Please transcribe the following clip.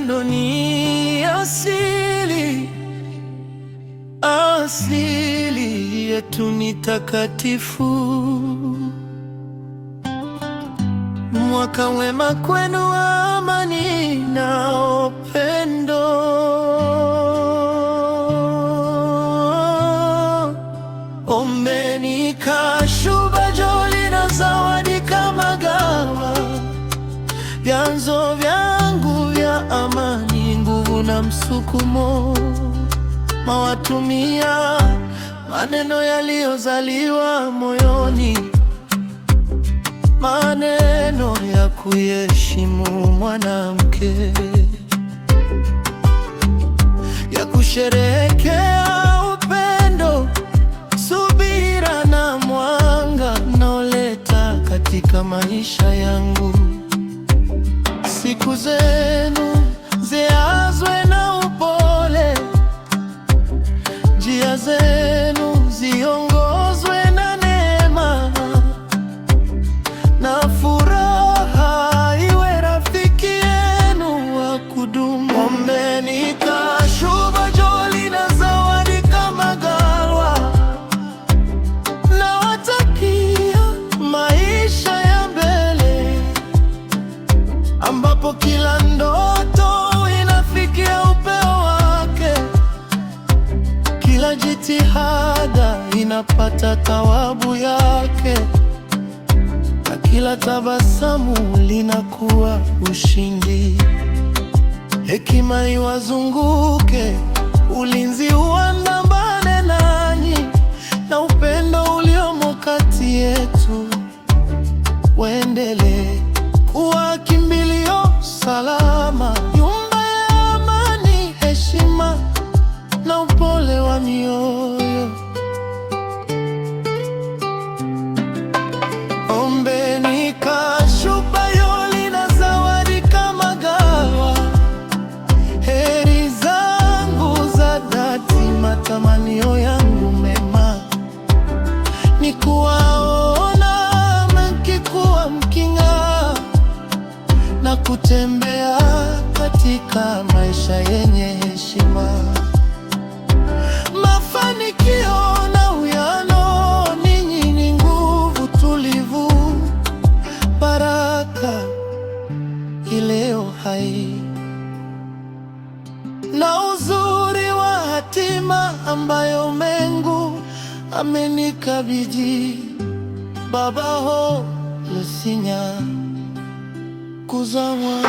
upendo ni asili, asili yetu ni takatifu. Mwaka wema kwenu, amani na upendo. Ombeni kashuba, joli na zawadi kama gawa, vyanzo vyangu vya amani, nguvu na msukumo. Mawatumia maneno yaliyozaliwa moyoni, maneno ya kuheshimu mwanamke, ya kusherehekea upendo, subira na mwanga naoleta katika maisha yangu. Siku zenu ziazwe na upole, njia zenu ziongozwe na neema, na furaha iwe rafiki yenu wa kudumu. Ombeni kashuba, joli na zawadi kama gawa, nawatakia maisha ya mbele ambapo kila ndoto inafikia upeo wake, kila jitihada inapata thawabu yake, na kila tabasamu linakuwa ushindi. Hekima iwazunguke, ulinzi uandamane nanyi, na upendo uliomo kati yetu uendelee kuwa kimbilio salama, nyumba ya amani, heshima na upole wa mioyo. Ombeni kashuba, joli na zawadi kama gawa, heri zangu za dhati, matamanio yangu mema ni kuwaona mkikuwa mking'aa, na kutembea katika maisha yenye heshima. Mafanikio na uyano, ninyi ni nguvu tulivu, baraka ileo hai, na uzuri wa hatima ambayo Mungu amenikabidhi. Baba ho Lusinya kuzamwa